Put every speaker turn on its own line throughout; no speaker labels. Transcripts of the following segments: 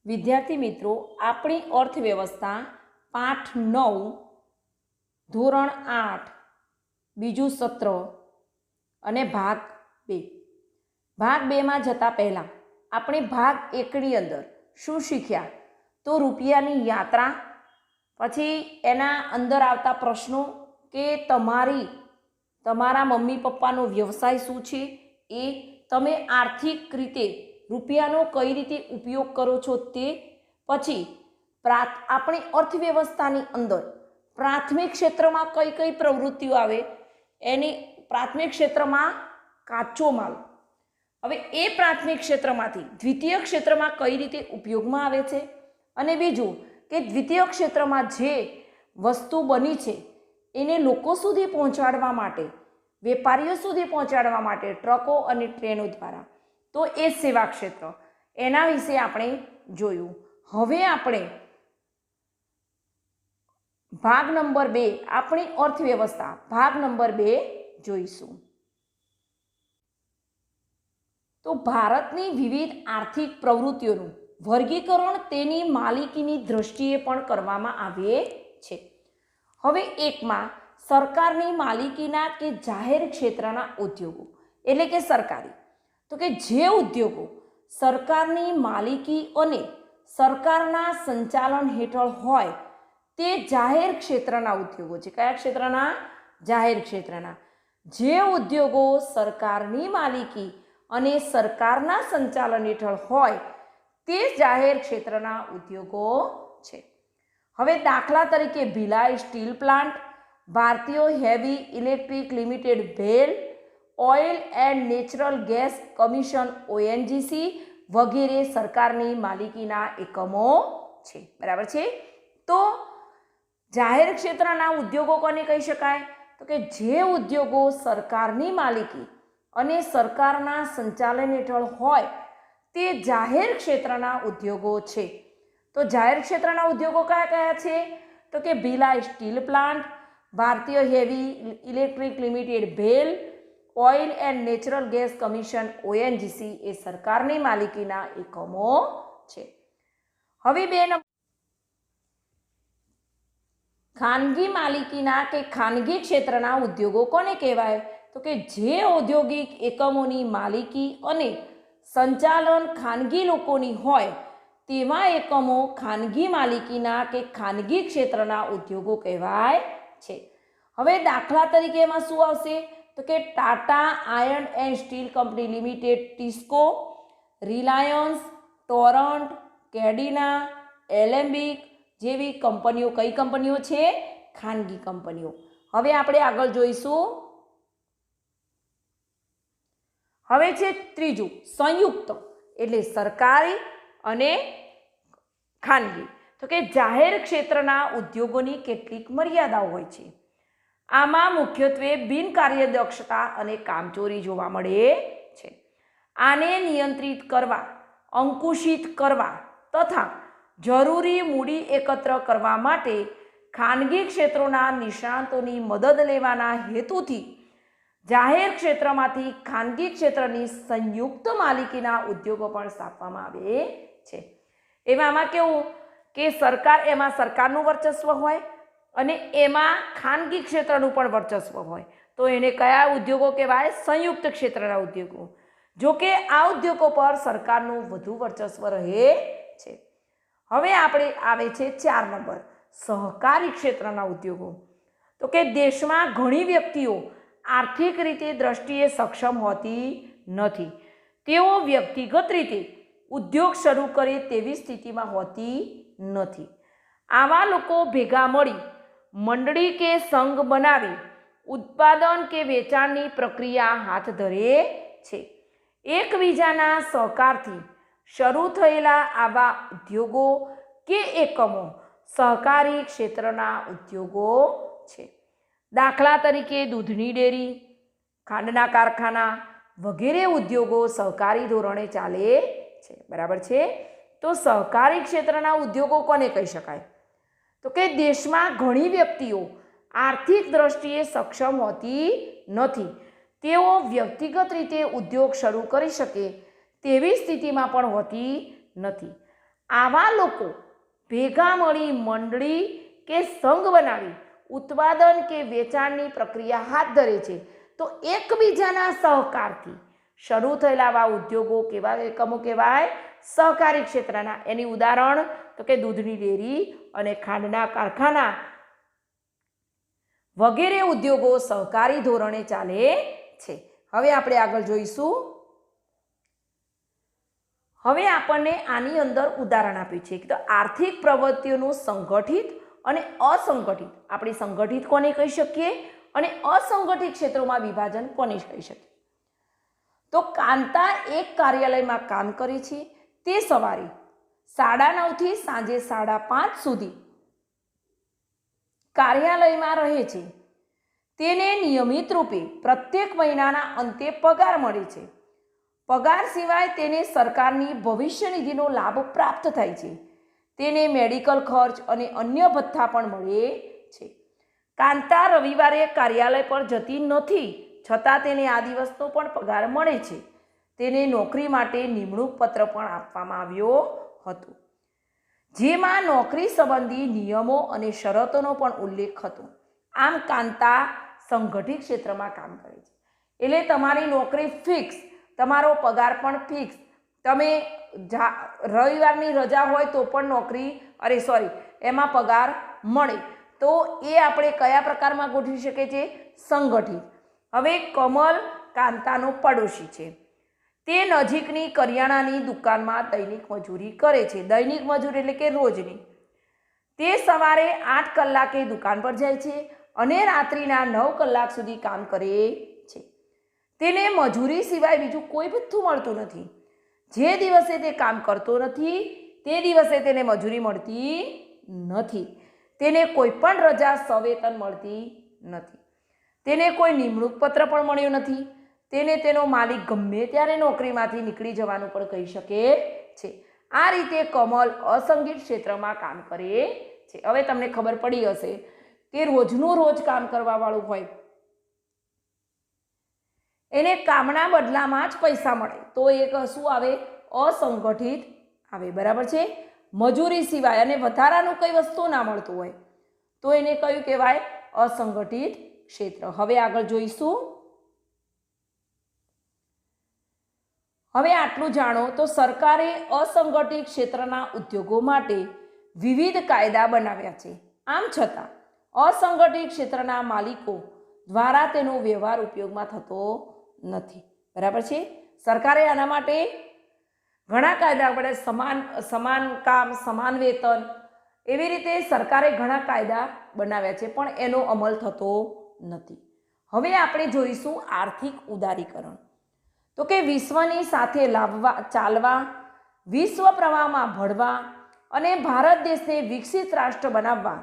વિદ્યાર્થી મિત્રો, આપણી અર્થવ્યવસ્થા પાઠ 9 ધોરણ 8 બીજું સત્ર અને ભાગ 2. ભાગ 2માં જતાં પહેલાં આપણે ભાગ 1ની અંદર શું શીખ્યા? તો રૂપિયાની યાત્રા, પછી એના અંદર આવતા પ્રશ્નો કે તમારા મમ્મી પપ્પાનો વ્યવસાય શું છે, એ તમે આર્થિક રીતે રૂપિયાનો કઈ રીતે ઉપયોગ કરો છો તે, પછી આપણી અર્થવ્યવસ્થાની અંદર પ્રાથમિક ક્ષેત્રમાં કઈ કઈ પ્રવૃત્તિઓ આવે, એની પ્રાથમિક ક્ષેત્રમાં કાચો માલ, હવે એ પ્રાથમિક ક્ષેત્રમાંથી દ્વિતીય ક્ષેત્રમાં કઈ રીતે ઉપયોગમાં આવે છે, અને બીજું કે દ્વિતીય ક્ષેત્રમાં જે વસ્તુ બની છે એને લોકો સુધી પહોંચાડવા માટે, વેપારીઓ સુધી પહોંચાડવા માટે ટ્રકો અને ટ્રેનો દ્વારા, તો એ સેવા ક્ષેત્ર, એના વિશે આપણે જોયું. હવે આપણે ભાગ નંબર 2, આપણી અર્થવ્યવસ્થા ભાગ નંબર 2 જોઈશું. તો ભારતની વિવિધ આર્થિક પ્રવૃત્તિઓનું વર્ગીકરણ તેની માલિકીની દ્રષ્ટિએ પણ કરવામાં આવે છે. હવે એકમાં સરકારની માલિકીના કે જાહેર ક્ષેત્રના ઉદ્યોગો, એટલે કે સરકારી, તો કે જે ઉદ્યોગો સરકારની માલિકી અને સરકારના સંચાલન હેઠળ હોય તે જાહેર ક્ષેત્રના ઉદ્યોગો છે. કયા ક્ષેત્રના? જાહેર ક્ષેત્રના. જે ઉદ્યોગો સરકારની માલિકી અને સરકારના સંચાલન હેઠળ હોય તે જાહેર ક્ષેત્રના ઉદ્યોગો છે. હવે દાખલા તરીકે ભિલાઈ સ્ટીલ પ્લાન્ટ, ભારતીય heavy electric limited bhel, oil and natural gas commission ONGC વગેરે સરકારની માલિકીના એકમો છે. બરાબર છે? તો જાહેર ક્ષેત્રના ઉદ્યોગો કોને કહી શકાય? તો કે જે ઉદ્યોગો સરકારની માલિકી અને સરકારના સંચાલન હેઠળ હોય તે જાહેર ક્ષેત્રના ઉદ્યોગો છે. તો જાહેર ક્ષેત્રના ઉદ્યોગો કયા કયા છે? તો કે ભિલાઈ સ્ટીલ પ્લાન્ટ, ભારતીય heavy electric limited bhel, oil and natural gas commission ONGC એ સરકારની માલિકીના એકમો છે. હવે 2 નંબર, ખાનગી માલિકીના કે ખાનગી ક્ષેત્રના ઉદ્યોગો કોને કહેવાય? તો કે જે ઔદ્યોગિક એકમોની માલિકી અને સંચાલન ખાનગી લોકોની હોય તેવા એકમો ખાનગી માલિકીના કે ખાનગી ક્ષેત્રના ઉદ્યોગો કહેવાય છે. હવે દાખલા તરીકે એમાં શું આવશે? તો કે Tata Iron and Steel Company Limited, TISCO, Reliance, Torrent, Cadila, Alembic જેવી કંપનીઓ કઈ કંપનીઓ છે? ખાનગી કંપનીઓ. હવે આપણે આગળ જોઈશું. હવે છે ત્રીજું, સંયુક્ત, એટલે સરકારી અને ખાનગી. તો કે જાહેર ક્ષેત્રના ઉદ્યોગોની કેટલીક મર્યાદાઓ હોય છે. આમાં મુખ્યત્વે બિનકાર્યદક્ષતા અને કામચોરી જોવા મળે છે. આને નિયંત્રિત કરવા, અંકુશિત કરવા તથા જરૂરી મૂડી એકત્ર કરવા માટે ખાનગી ક્ષેત્રોના નિષ્ણાતોની મદદ લેવાના હેતુથી જાહેર ક્ષેત્રમાંથી ખાનગી ક્ષેત્રની સંયુક્ત માલિકીના ઉદ્યોગો પણ સ્થાપવામાં આવે છે. એમાં કેવું કે એમાં સરકારનું વર્ચસ્વ હોય અને એમાં ખાનગી ક્ષેત્રનું પણ વર્ચસ્વ હોય, તો એને કયા ઉદ્યોગો કહેવાય? સંયુક્ત ક્ષેત્રના ઉદ્યોગો. જો કે આ ઉદ્યોગો પર સરકારનું વધુ વર્ચસ્વ રહે છે. હવે આપણે આવે છે 4 નંબર, સહકારી ક્ષેત્રના ઉદ્યોગો. તો કે દેશમાં ઘણી વ્યક્તિઓ આર્થિક રીતે દ્રષ્ટિએ સક્ષમ હોતી નથી. તેઓ વ્યક્તિગત રીતે ઉદ્યોગ શરૂ કરે તેવી સ્થિતિમાં હોતી નથી. આવા લોકો ભેગા મળી મંડળી કે સંઘ બનાવી ઉત્પાદન કે વેચાણની પ્રક્રિયા હાથ ધરે છે. એકબીજાના સહકારથી શરૂ થયેલા આવા ઉદ્યોગો કે એકમો સહકારી ક્ષેત્રના ઉદ્યોગો છે. દાખલા તરીકે દૂધની ડેરી, ખાંડના કારખાના વગેરે ઉદ્યોગો સહકારી ધોરણે ચાલે છે. બરાબર છે? તો સહકારી ક્ષેત્રના ઉદ્યોગો કોને કહી શકાય? તો કે દેશમાં ઘણી વ્યક્તિઓ આર્થિક દ્રષ્ટિએ સક્ષમ હોતી નથી. તેઓ વ્યક્તિગત રીતે ઉદ્યોગ શરૂ કરી શકે તેવી સ્થિતિમાં પણ હોતી નથી. આવા લોકો ભેગા મળી મંડળી કે સંઘ બનાવી ઉત્પાદન કે વેચાણની પ્રક્રિયા હાથ ધરે છે તો એકબીજાના સહકારથી શરૂ થયેલા આવા ઉદ્યોગો કેવા એકમો કહેવાય? સહકારી ક્ષેત્રના. એની ઉદાહરણ તો કે દૂધની ડેરી અને ખાંડના કારખાના વગેરે ઉદ્યોગો સહકારી ધોરણે ચાલે છે. હવે આપણે આગળ જોઈશું. હવે આપણને આની અંદર ઉદાહરણ આપ્યું છે કે આર્થિક પ્રવૃત્તિઓનું સંગઠિત અને અસંગઠિત. આપણે સંગઠિત કોને કહી શકીએ અને અસંગઠિત ક્ષેત્રોમાં વિભાજન કોને કહી શકીએ? તો કાંતા એક કાર્યાલયમાં કામ કરે છે. તે સવારે 9:30 થી સાંજે 5:30 સુધી કાર્યાલયમાં રહે છે. તેને નિયમિત રૂપે પ્રત્યેક મહિનાના અંતે પગાર મળે છે. પગાર સિવાય તેને સરકારની ભવિષ્ય નિધિનો લાભ પ્રાપ્ત થાય છે. તેને મેડિકલ ખર્ચ અને અન્ય ભથ્થા પણ મળે છે. કાંતા રવિવારે કાર્યાલય પર જતી નથી, છતાં તેને આ દિવસનો પણ પગાર મળે છે. તેને નોકરી માટે નિમણૂક પત્ર પણ આપવામાં આવ્યો હતો, જેમાં નોકરી સંબંધી નિયમો અને શરતોનો પણ ઉલ્લેખ હતો. આમ કાંતા સંગઠિત ક્ષેત્રમાં કામ કરે છે. એટલે તમારી નોકરી ફિક્સ, તમારો પગાર પણ ફિક્સ. તમે રવિવારની રજા હોય તો પણ એમાં પગાર મળે. તો એ આપણે કયા પ્રકારમાં ગોઠવી શકીએ છીએ? સંગઠિત. હવે કમલ કાંતાનો પડોશી છે. તે નજીકની કરિયાણાની દુકાનમાં દૈનિક મજૂરી કરે છે. દૈનિક મજૂરી એટલે કે રોજની. તે સવારે 8 કલાકે દુકાન પર જાય છે અને રાત્રિના 9 કલાક સુધી કામ કરે છે. તેને મજૂરી સિવાય બીજું કોઈ ભથ્થું મળતું નથી. જે દિવસે તે કામ કરતો નથી તે દિવસે તેને મજૂરી મળતી નથી. તેને કોઈ પણ રજા સવેતન મળતી નથી. તેને કોઈ નિમણૂક પત્ર પણ મળ્યો નથી. તેને તેનો માલિક ગમે ત્યારે નોકરીમાંથી નીકળી જવાનું પણ કહી શકે છે. આ રીતે કમલ અસંગઠિત ક્ષેત્રમાં કામ કરે છે. હવે તમને ખબર પડી હશે કે રોજનું રોજ કામ કરવાવાળું હોય એને કામના બદલામાં જ પૈસા મળે તો એ શું આવે? અસંગઠિત આવે. બરાબર છે? મજૂરી સિવાય અને વધારાનું કઈ વસ્તુ ના મળતું હોય તો એને કયું કહેવાય? અસંગઠિત ક્ષેત્ર. હવે આગળ જોઈશું. હવે આટલું જાણો તો સરકારે અસંગઠિત ક્ષેત્રના ઉદ્યોગો માટે વિવિધ કાયદા બનાવ્યા છે. આમ છતાં અસંગઠિત ક્ષેત્રના માલિકો દ્વારા તેનો વ્યવહાર ઉપયોગમાં થતો નથી. બરાબર છે? સરકારે આના માટે ઘણા કાયદા આપણે સમાન કામ સમાન વેતન એવી રીતે સરકારે ઘણા કાયદા બનાવ્યા છે, પણ એનો અમલ થતો નથી. હવે આપણે જોઈશું આર્થિક ઉદારીકરણ. તો કે વિશ્વની સાથે ચાલવા, વિશ્વ પ્રવાહમાં ભળવા અને ભારત દેશને વિકસિત રાષ્ટ્ર બનાવવા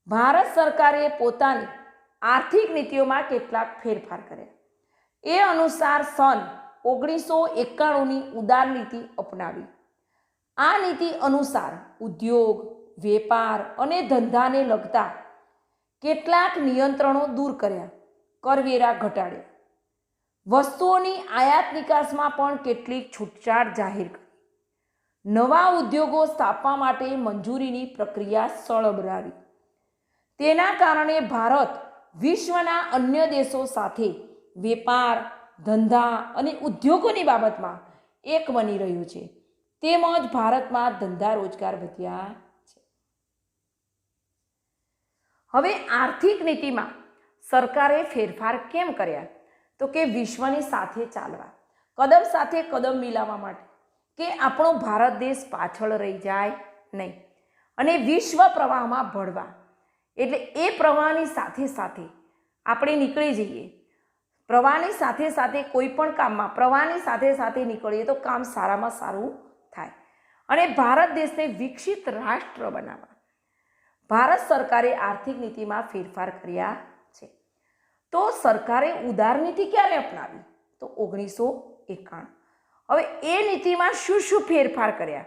ભારત સરકારે પોતાની આર્થિક નીતિઓમાં કેટલાક ફેરફાર કર્યા. એ અનુસાર સન 1991ની ઉદાર નીતિ અપનાવી. આ નીતિ અનુસાર ઉદ્યોગ, વેપાર અને ધંધાને લગતા કેટલાક નિયંત્રણો દૂર કર્યા, કરવેરા ઘટાડ્યા, વસ્તુઓની આયાત નિકાસમાં પણ કેટલીક છૂટછાટ જાહેર કરી, નવા ઉદ્યોગો સ્થાપવા માટે મંજૂરીની પ્રક્રિયા સરળ બનાવી. તેના કારણે ભારત વિશ્વના અન્ય દેશો સાથે વેપાર, ધંધા અને ઉદ્યોગોની બાબતમાં એક બની રહ્યું છે. તેમજ ભારતમાં ધંધા રોજગાર વધ્યા છે. હવે આર્થિક નીતિમાં સરકારે ફેરફાર કેમ કર્યા? તો કે વિશ્વની સાથે ચાલવા, કદમ સાથે કદમ મિલાવવા માટે, કે આપણો ભારત દેશ પાછળ રહી જાય નહીં અને વિશ્વ પ્રવાહમાં ભળવા. એટલે એ પ્રવાહની સાથે સાથે આપણે નીકળી જઈએ. પ્રવાહની સાથે સાથે કોઈ પણ કામમાં પ્રવાહની સાથે સાથે નીકળીએ તો કામ સારામાં સારું થાય અને ભારત દેશને વિકસિત રાષ્ટ્ર બનાવવા ભારત સરકારે આર્થિક નીતિમાં ફેરફાર કર્યા છે. તો સરકારે ઉદાર નીતિ ક્યારે અપનાવી? તો 1991. હવે એ નીતિમાં શું શું ફેરફાર કર્યા?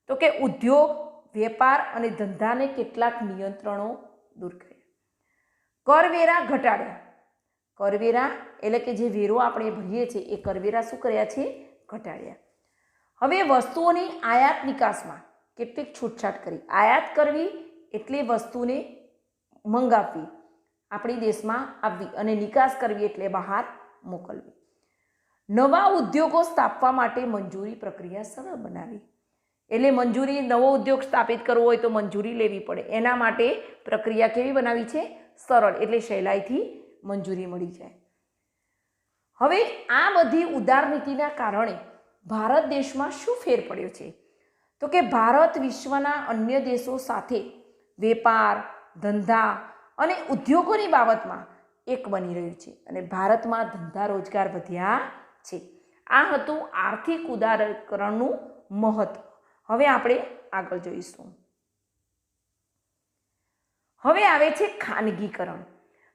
તો કે ઉદ્યોગ, વેપાર અને ધંધાને કેટલાક નિયંત્રણો દૂર કર્યા, કરવેરા ઘટાડ્યા. કરવેરા એટલે કે જે વેરો આપણે ભરીએ છીએ એ કરવેરા શું કર્યા છે? ઘટાડ્યા. હવે વસ્તુઓની આયાત નિકાસમાં કેટલીક છૂટછાટ કરી. આયાત કરવી એટલે વસ્તુને મંગાવવી, આપણી દેશમાં આવવી, અને નિકાસ કરવી એટલે બહાર મોકલવી. નવા ઉદ્યોગો સ્થાપવા માટે મંજૂરી પ્રક્રિયા સરળ બનાવી. એટલે મંજૂરી, નવો ઉદ્યોગ સ્થાપિત કરવો હોય તો મંજૂરી લેવી પડે. એના માટે પ્રક્રિયા કેવી બનાવી છે? સરળ, એટલે સહેલાઈથી મંજૂરી મળી જાય. હવે આ બધી ઉદાર નીતિના કારણે ભારત દેશમાં શું ફેર પડ્યો છે? તો કે ભારત વિશ્વના અન્ય દેશો સાથે વેપાર, ધંધા અને ઉદ્યોગોની બાબતમાં એક બની રહ્યું છે અને ભારતમાં ધંધા રોજગાર વધ્યા છે. આ હતું આર્થિક ઉદારીકરણનું મહત્વ. હવે આપણે આગળ જોઈશું. હવે આવે છે ખાનગીકરણ.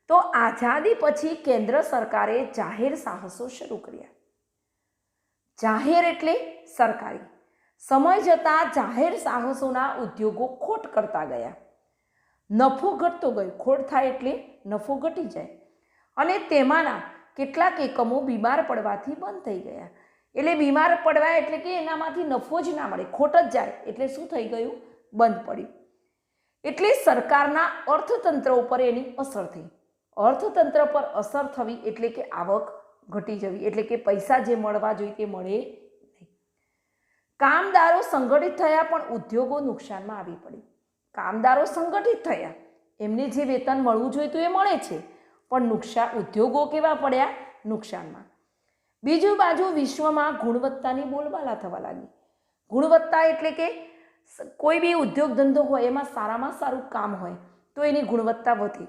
તો આઝાદી પછી કેન્દ્ર સરકારે જાહેર સાહસો શરૂ કર્યા. જાહેર એટલે સરકારી. સમય જતાં જાહેર સાહસોના ઉદ્યોગો ખોટ કરતા ગયા. નફો ઘટતો ગયો. ખોટ થાય એટલે નફો ઘટી જાય અને તેમાંના કેટલાક એકમો બીમાર પડવાથી બંધ થઈ ગયા. એટલે બીમાર પડવા એટલે કે એનામાંથી નફો જ ના મળે, ખોટ જ જાય એટલે શું થઈ ગયું? બંધ પડ્યું. એટલે સરકારના અર્થતંત્ર ઉપર એની અસર થઈ. અર્થતંત્ર પર અસર થવી એટલે કે આવક ઘટી જવી, એટલે કે પૈસા જે મળવા જોઈએ તે મળે નહીં. કામદારો સંગઠિત થયા પણ ઉદ્યોગો નુકસાનમાં આવી પડી. કામદારો સંગઠિત થયા, એમને જે વેતન મળવું જોઈતું એ મળે છે, પણ ઉદ્યોગો કેવા પડ્યા? નુકસાનમાં. બીજી બાજુ વિશ્વમાં ગુણવત્તાની બોલબાલા થવા લાગી. ગુણવત્તા એટલે કે કોઈ બી ઉદ્યોગ ધંધો હોય એમાં સારામાં સારું કામ હોય તો એની ગુણવત્તા વધે.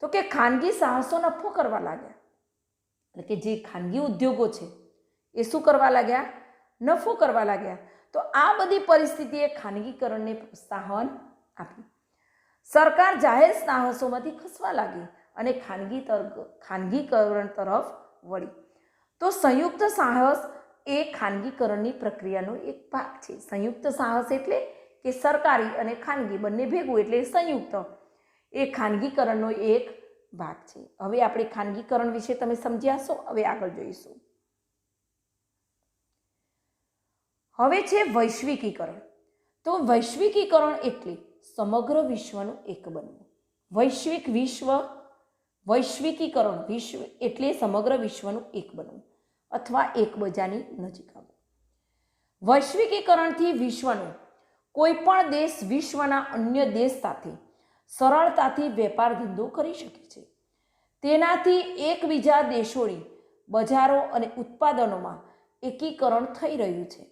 તો કે ખાનગી સાહસો નફો કરવા લાગ્યા. એટલે કે જે ખાનગી ઉદ્યોગો છે એ શું કરવા લાગ્યા? નફો કરવા લાગ્યા. તો આ બધી પરિસ્થિતિએ ખાનગીકરણને પ્રોત્સાહન આપ્યું. સરકાર જાહેર સાહસોમાંથી ખસવા લાગી અને ખાનગીકરણ તરફ વળી. તો સંયુક્ત સાહસ એ ખાનગીકરણની પ્રક્રિયાનો એક ભાગ છે. સંયુક્ત સાહસ એટલે કે સરકારી અને ખાનગી બંને ભેગું એટલે સંયુક્ત, એ ખાનગીકરણનો એક ભાગ છે. હવે આપણે ખાનગીકરણ વિશે તમે સમજ્યા છો. હવે આગળ જોઈશું. હવે છે વૈશ્વિકીકરણ. તો વૈશ્વિકીકરણ એટલે સમગ્ર વિશ્વનું એક બનવું. વૈશ્વિકીકરણ વિશ્વ એટલે સમગ્ર વિશ્વનું એક બનવું અથવા એકબીજાની નજીક આવવું. વૈશ્વિકીકરણથી વિશ્વનો કોઈ પણ દેશ વિશ્વના અન્ય દેશ સાથે સરળતાથી વેપાર ધંધો કરી શકે છે. તેનાથી એકબીજા દેશોની બજારો અને ઉત્પાદનોમાં એકીકરણ થઈ રહ્યું છે.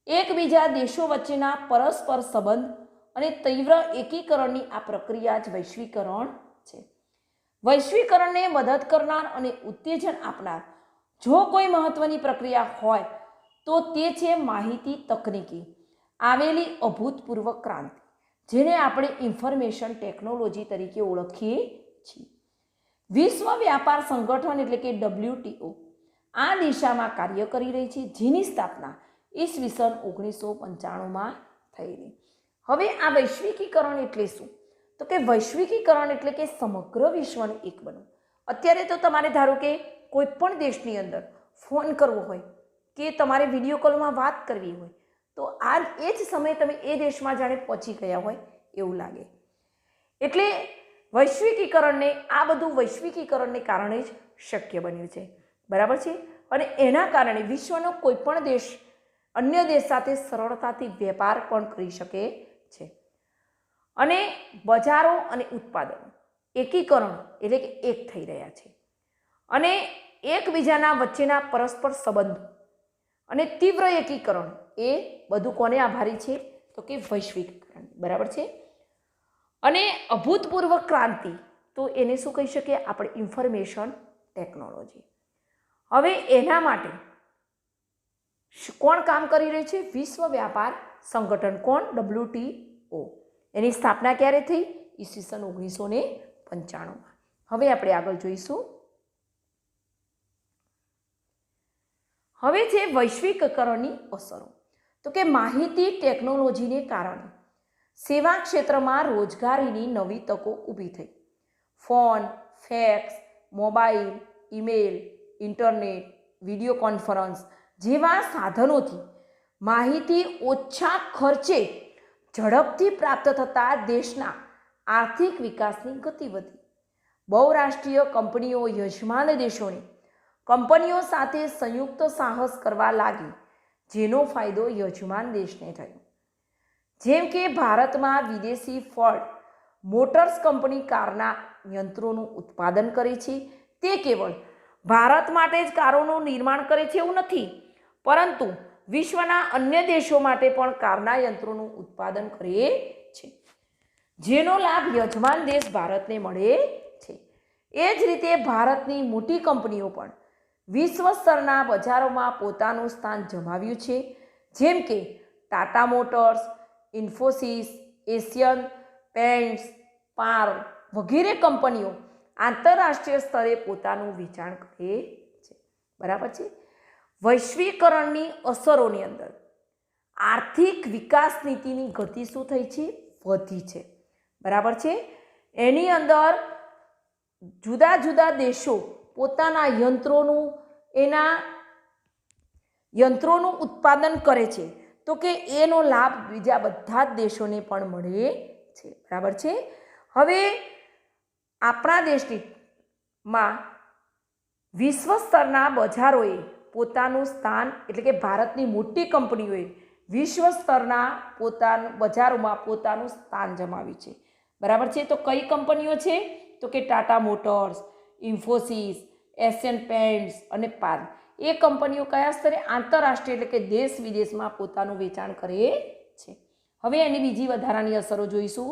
એકબીજા દેશો વચ્ચેના પરસ્પર સંબંધ અને તીવ્ર એકીકરણની આ પ્રક્રિયા જ વૈશ્વિકરણ છે. વૈશ્વિકરણને મદદ કરનાર અને ઉત્તેજન આપનાર જો કોઈ મહત્વની પ્રક્રિયા હોય તો તે છે માહિતી તકનીકી આવેલી અભૂતપૂર્વ ક્રાંતિ, જેને આપણે ઇન્ફોર્મેશન ટેકનોલોજી તરીકે ઓળખીએ છીએ. વિશ્વ વ્યાપાર સંગઠન એટલે કે WTO આ દિશામાં કાર્ય કરી રહી છે, જેની સ્થાપના ઈસવીસન 1995માં થયેલી. હવે આ વૈશ્વિકીકરણ એટલે શું? તો કે વૈશ્વિકીકરણ એટલે કે સમગ્ર વિશ્વનું એક બનવું. અત્યારે તો તમારે ધારો કે કોઈ પણ દેશની અંદર ફોન કરવો હોય કે તમારે વિડીયો કોલમાં વાત કરવી હોય તો એ જ સમયે તમે એ દેશમાં જાણે પહોંચી ગયા હોય એવું લાગે. એટલે વૈશ્વિકીકરણને, આ બધું વૈશ્વિકીકરણને કારણે જ શક્ય બન્યું છે. બરાબર છે? અને એના કારણે વિશ્વનો કોઈ પણ દેશ અન્ય દેશ સાથે સરળતાથી વેપાર પણ કરી શકે છે. અને બજારો અને ઉત્પાદનો એકીકરણ એટલે કે એક થઈ રહ્યા છે. અને એકબીજાના વચ્ચેના પરસ્પર સંબંધો અને તીવ્ર એકીકરણ એ બધું કોને આભારી છે? તો કે વૈશ્વિકીકરણ. બરાબર છે? અને અભૂતપૂર્વ ક્રાંતિ તો એને શું કહી શકીએ આપણે? Information technology. હવે એના માટે કોણ કામ કરી રહ્યું છે? વિશ્વ વ્યાપાર સંગઠન. કોણ? WTO. એની સ્થાપના ક્યારે થઈ? ઈસવીસન 1995માં. હવે આપણે આગળ જોઈશું. હવે છે વૈશ્વિકીકરણની અસરો. તો કે માહિતી ટેકનોલોજીને કારણે સેવા ક્ષેત્રમાં રોજગારીની નવી તકો ઊભી થઈ. Phone, fax, mobile, email, internet, video conference જેવા સાધનોથી માહિતી ઓછા ખર્ચે ઝડપથી પ્રાપ્ત થતા દેશના આર્થિક વિકાસની ગતિ વધી. બહુરાષ્ટ્રીય કંપનીઓ યજમાન દેશોની કંપનીઓ સાથે સંયુક્ત સાહસ કરવા લાગી, જેનો ફાયદો યજમાન દેશને થયો. જેમ કે ભારતમાં વિદેશી ફોર્ડ મોટર્સ કંપની કારના યંત્રોનું ઉત્પાદન કરે છે. તે કેવળ ભારત માટે જ કારોનું નિર્માણ કરે છે એવું નથી, પરંતુ વિશ્વના અન્ય દેશો માટે પણ કારના યંત્રોનું ઉત્પાદન કરે છે, જેનો લાભ યજમાન દેશ ભારતને મળે છે. એ જ રીતે ભારતની મોટી કંપનીઓ પણ વિશ્વ સ્તરના બજારોમાં પોતાનું સ્થાન જમાવ્યું છે. જેમ કે Tata motors, Infosys, Asian pants, પાર વગેરે કંપનીઓ આંતરરાષ્ટ્રીય સ્તરે પોતાનું વેચાણ કરે છે. બરાબર છે. વૈશ્વિકરણની અસરોની અંદર આર્થિક વિકાસ નીતિની ગતિ શું થઈ છે? વધી છે. બરાબર છે. એની અંદર જુદા જુદા દેશો પોતાના યંત્રોનું ઉત્પાદન કરે છે, તો કે એનો લાભ બીજા બધા જ દેશોને પણ મળે છે. બરાબર છે. હવે આપણા દેશમાં વિશ્વ સ્તરના બજારોએ પોતાનું સ્થાન, એટલે કે ભારતની મોટી કંપનીઓએ વિશ્વ સ્તરના બજારોમાં પોતાનું સ્થાન જમાવ્યું છે. બરાબર છે. તો કઈ કંપનીઓ છે? તો કે Tata motors, Infosys, Asian pants અને પાર. એ કંપનીઓ કયા સ્તરે? આંતરરાષ્ટ્રીય, એટલે કે દેશ વિદેશમાં પોતાનું વેચાણ કરે છે. હવે એની બીજી વધારાની અસરો જોઈશું.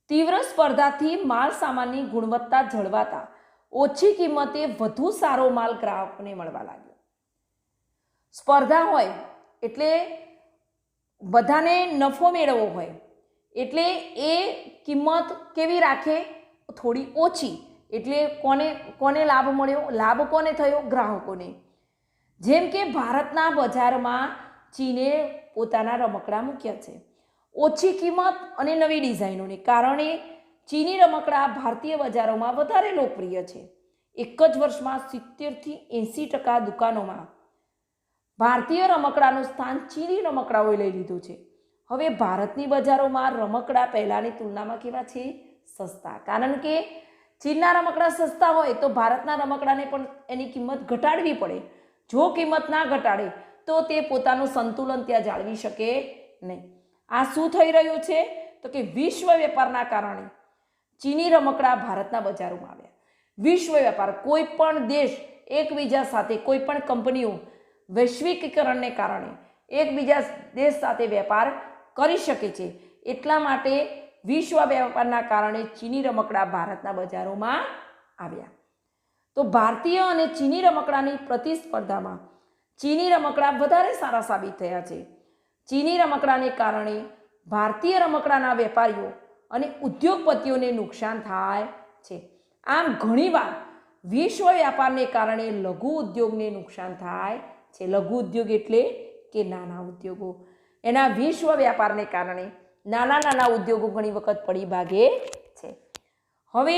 તીવ્ર સ્પર્ધાથી માલ સામાનની ગુણવત્તા જળવાતા ઓછી કિંમતે વધુ સારો માલ ગ્રાહકોને મળવા લાગ્યો. સ્પર્ધા હોય એટલે બધાને નફો મેળવવો હોય, એટલે એ કિંમત કેવી રાખે? થોડી ઓછી. એટલે કોને લાભ મળ્યો? લાભ કોને થયો? ગ્રાહકોને. જેમ કે ભારતના બજારમાં ચીને પોતાના રમકડા મૂક્યા છે ઓછી કિંમત અને નવી ડિઝાઇનોને કારણે. ચીની રમકડા ભારતીય બજારોમાં વધારે લોકપ્રિય છે. એક જ વર્ષમાં 70થી 80% દુકાનોમાં ભારતીય રમકડાનું સ્થાન ચીની રમકડાઓએ લઈ લીધું છે. હવે ભારતની બજારોમાં રમકડા પહેલાંની તુલનામાં કેવા છે? સસ્તા. કારણ કે ચીનના રમકડા સસ્તા હોય તો ભારતના રમકડાને પણ એની કિંમત ઘટાડવી પડે. જો કિંમત ના ઘટાડે તો તે પોતાનું સંતુલન ત્યાં જાળવી શકે નહીં. આ શું થઈ રહ્યું છે? તો કે વિશ્વ વેપારના કારણે ચીની રમકડા ભારતના બજારોમાં આવ્યા. વિશ્વ વેપાર, કોઈ પણ દેશ એકબીજા સાથે, કોઈ પણ કંપનીઓ વૈશ્વિકીકરણને કારણે એકબીજા દેશ સાથે વેપાર કરી શકે છે. એટલા માટે વિશ્વ વેપારના કારણે ચીની રમકડા ભારતના બજારોમાં આવ્યા. તો ભારતીય અને ચીની રમકડાની પ્રતિસ્પર્ધામાં ચીની રમકડા વધારે સારા સાબિત થયા છે. ચીની રમકડાને કારણે ભારતીય રમકડાના વેપારીઓ અને ઉદ્યોગપતિઓને નુકસાન થાય છે. આમ ઘણીવાર વિશ્વ વ્યાપારને કારણે લઘુ ઉદ્યોગને નુકસાન થાય છે. લઘુ ઉદ્યોગ એટલે કે નાના ઉદ્યોગો. એના વિશ્વ વ્યાપારને કારણે નાના ઉદ્યોગો ઘણી વખત પડી ભાગે છે. હવે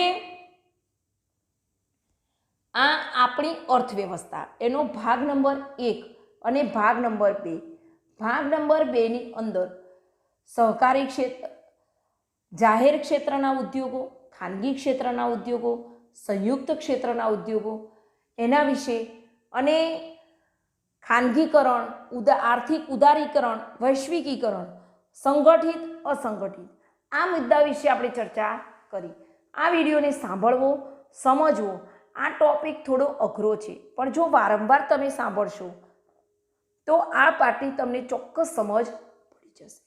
આ આપણી અર્થવ્યવસ્થા, એનો ભાગ નંબર 1 અને ભાગ નંબર 2. ભાગ નંબર 2 ની અંદર સહકારી ક્ષેત્ર, જાહેર ક્ષેત્રના ઉદ્યોગો, ખાનગી ક્ષેત્રના ઉદ્યોગો, સંયુક્ત ક્ષેત્રના ઉદ્યોગો, એના વિશે, અને ખાનગીકરણ, આર્થિક ઉદારીકરણ, વૈશ્વિકીકરણ, સંગઠિત અસંગઠિત, આ મુદ્દા વિશે આપણે ચર્ચા કરી. આ વિડીયોને સાંભળવો, સમજવો. આ ટોપિક થોડો અઘરો છે, પણ જો વારંવાર તમે સાંભળશો તો આ પાઠની તમને ચોક્કસ સમજ પડી જશે.